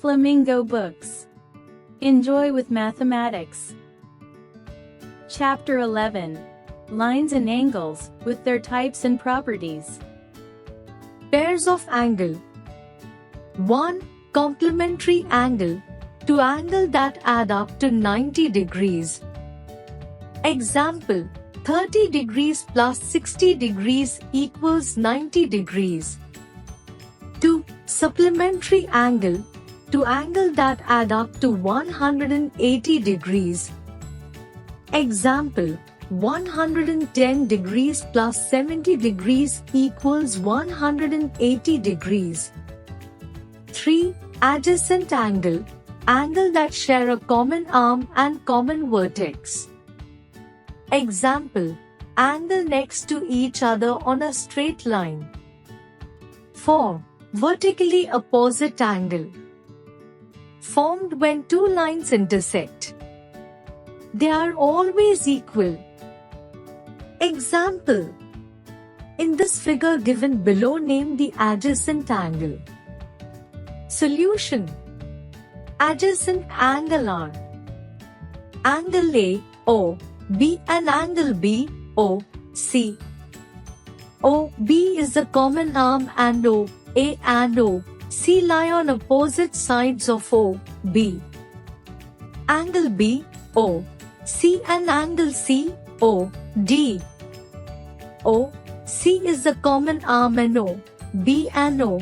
Flamingo Books. Enjoy with mathematics. Chapter 11. Lines and angles, with their types and properties. Pairs of angle. 1. Complementary angle. Two angles that add up to 90 degrees. Example, 30 degrees plus 60 degrees equals 90 degrees. 2. Supplementary angle. Two angles that add up to 180 degrees. Example, 110 degrees plus 70 degrees equals 180 degrees. 3. Adjacent angle. Angle that share a common arm and common vertex. Example, angle next to each other on a straight line. 4. Vertically opposite angle. Formed when two lines intersect. They are always equal. Example, in this figure given below, name the adjacent angle. Solution. Adjacent angle are angle A, O, B and angle B, O, C. O, B is the common arm and O, A and O, C lie on opposite sides of O, B. Angle B, O, C and angle C, O, D. O, C is the common arm and O, B and O,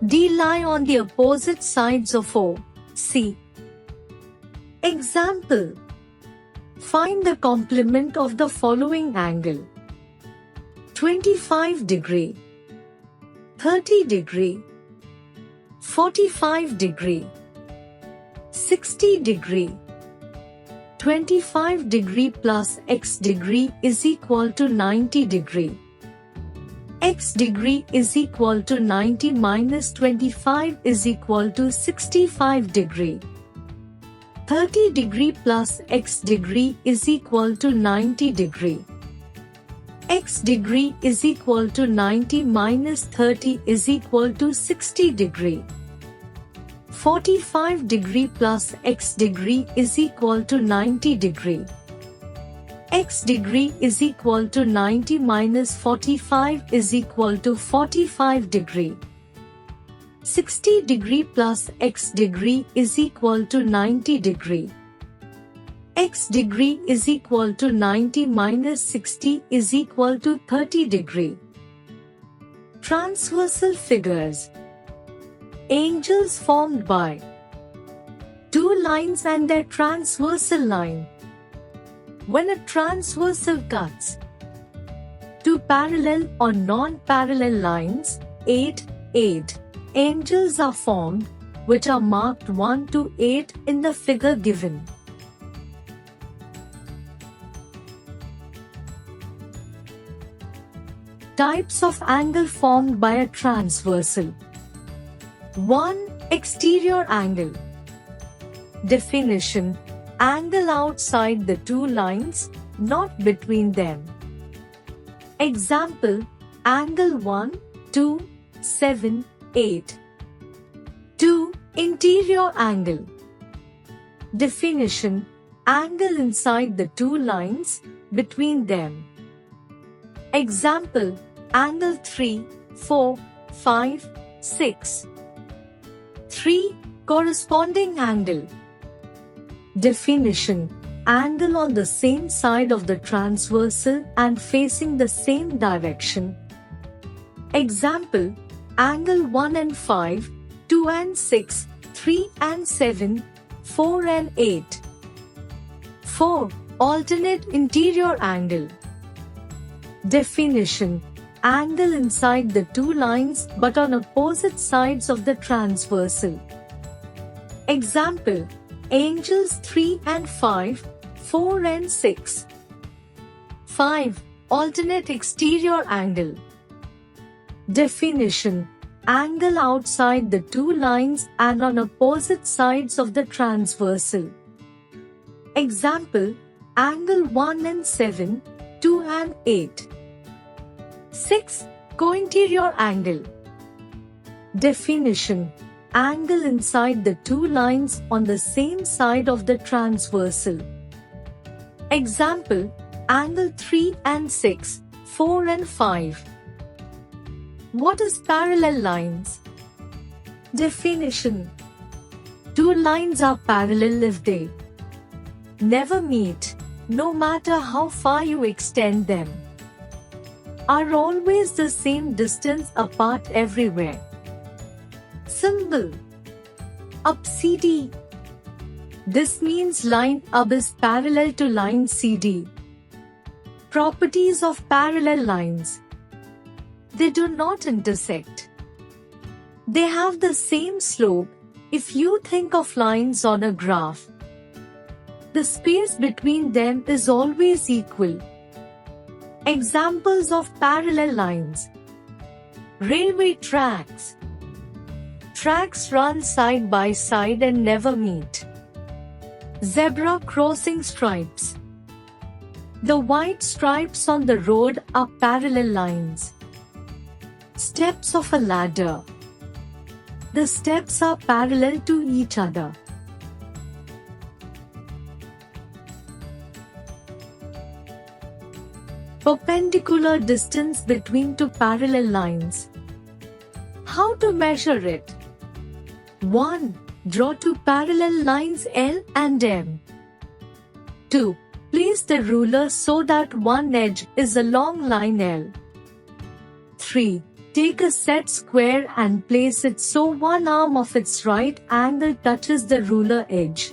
D lie on the opposite sides of O, C. Example, find the complement of the following angle. 25 degree, 30 degree, 45 degree, 60 degree. 25 degree plus x degree is equal to 90 degree. X degree is equal to 90 minus 25 is equal to 65 degree. 30 degree plus x degree is equal to 90 degree. X degree is equal to 90 minus 30 is equal to 60 degree. 45 degree plus x degree is equal to 90 degree. X degree is equal to 90 minus 45 is equal to 45 degree. 60 degree plus x degree is equal to 90 degree. X degree is equal to 90 minus 60 is equal to 30 degree. Transversal figures. Angles formed by two lines and their transversal line. When a transversal cuts two parallel or non-parallel lines, 8 angles are formed, which are marked 1 to 8 in the figure given. Types of angle formed by a transversal. 1. Exterior angle. Definition: angle outside the two lines, not between them. Example, angle 1, 2, 7, 8. 2. Interior angle. Definition: angle inside the two lines, between them. Example, angle 3, 4, 5, 6. 3. Corresponding angle. Definition: angle on the same side of the transversal and facing the same direction. Example, angle 1 and 5, 2 and 6, 3 and 7, 4 and 8. 4. Alternate interior angle. Definition: angle inside the two lines but on opposite sides of the transversal. Example, angles 3 and 5, 4 and 6. 5. Alternate exterior angle. Definition: angle outside the two lines and on opposite sides of the transversal. Example, angle 1 and 7, 2 and 8. 6. Cointerior angle. Definition: angle inside the two lines on the same side of the transversal. Example, angle 3 and 6, 4 and 5. What is parallel lines? Definition. Two lines are parallel if they never meet, no matter how far you extend them, are always the same distance apart everywhere. Symbol. Up CD. This means line AB is parallel to line CD. Properties of parallel lines. They do not intersect. They have the same slope. If you think of lines on a graph, the space between them is always equal. Examples of parallel lines. Railway tracks. Tracks run side by side and never meet. Zebra crossing stripes. The white stripes on the road are parallel lines. Steps of a ladder. The steps are parallel to each other. Perpendicular distance between two parallel lines. How to measure it? 1. Draw two parallel lines L and M. 2. Place the ruler so that one edge is along line L. 3. Take a set square and place it so one arm of its right angle touches the ruler edge.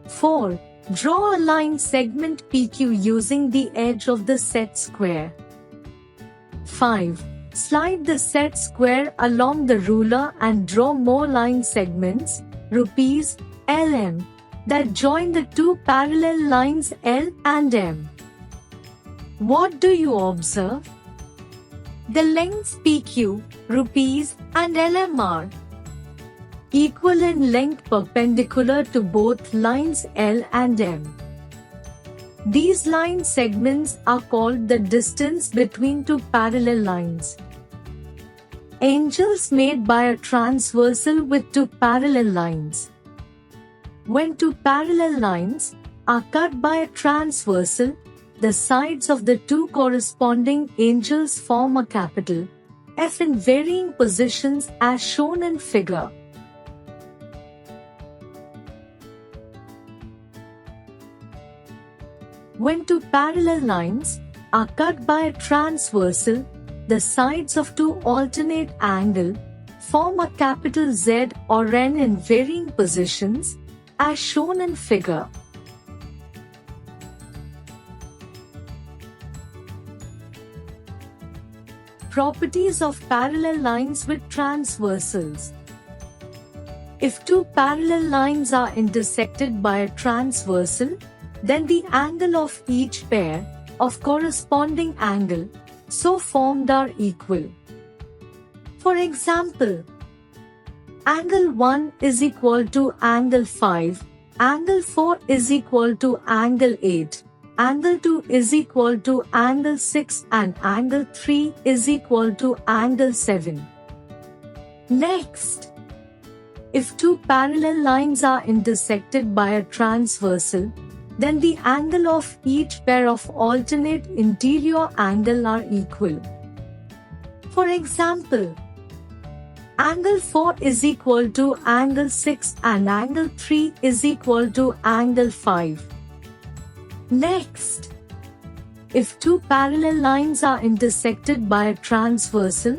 4. Draw a line segment PQ using the edge of the set square. 5. Slide the set square along the ruler and draw more line segments, rupees, LM, that join the two parallel lines L and M. What do you observe? The lengths PQ, rupees, and LM are equal in length perpendicular to both lines L and M. These line segments are called the distance between two parallel lines. Angles made by a transversal with two parallel lines. When two parallel lines are cut by a transversal, the sides of the two corresponding angles form a capital F in varying positions as shown in figure. When two parallel lines are cut by a transversal, the sides of two alternate angles form a capital Z or N in varying positions, as shown in figure. Properties of parallel lines with transversals. If two parallel lines are intersected by a transversal, then the angle of each pair of corresponding angle so formed are equal. For example, angle 1 is equal to angle 5, angle 4 is equal to angle 8, angle 2 is equal to angle 6 and angle 3 is equal to angle 7. Next, if two parallel lines are intersected by a transversal, then the angle of each pair of alternate interior angle are equal. For example, angle 4 is equal to angle 6 and angle 3 is equal to angle 5. Next, if two parallel lines are intersected by a transversal,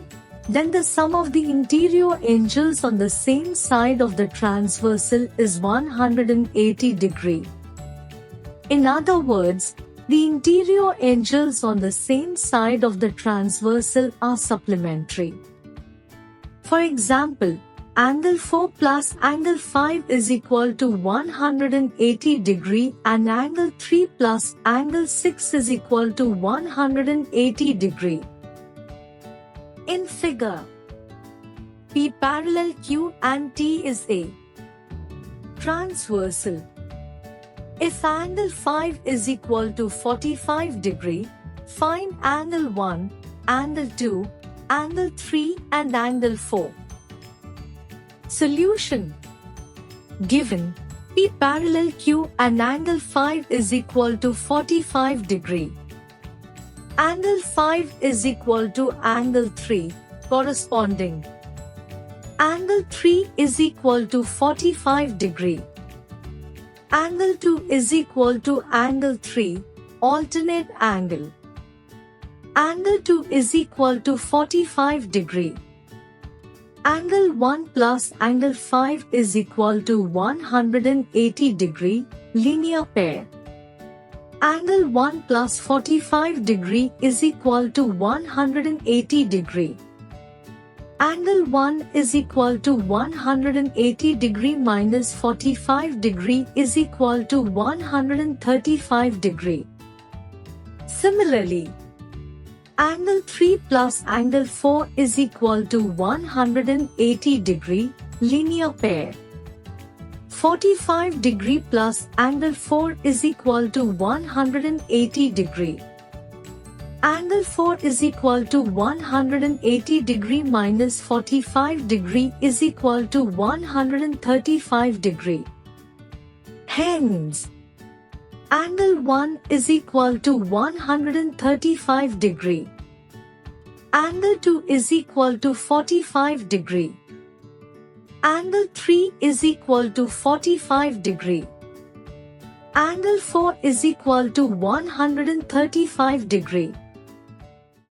then the sum of the interior angles on the same side of the transversal is 180 degrees. In other words, the interior angles on the same side of the transversal are supplementary. For example, angle 4 plus angle 5 is equal to 180 degrees and angle 3 plus angle 6 is equal to 180 degrees. In figure, P parallel Q and T is a transversal. If angle 5 is equal to 45 degrees, find angle 1, angle 2, angle 3 and angle 4. Solution. Given P parallel Q and angle 5 is equal to 45 degree. Angle 5 is equal to angle 3 corresponding. Angle 3 is equal to 45 degree. Angle 2 is equal to angle 3 alternate angle. Angle 2 is equal to 45 degree. Angle 1 plus angle 5 is equal to 180 degree linear pair. Angle 1 plus 45 degree is equal to 180 degree. Angle 1 is equal to 180 degree minus 45 degree is equal to 135 degree. Similarly, angle 3 plus angle 4 is equal to 180 degree linear pair. 45 degree plus angle 4 is equal to 180 degree. Angle 4 is equal to 180 degree minus 45 degree is equal to 135 degree. Hence, angle 1 is equal to 135 degree. Angle 2 is equal to 45 degree. Angle 3 is equal to 45 degree. Angle 4 is equal to 135 degree.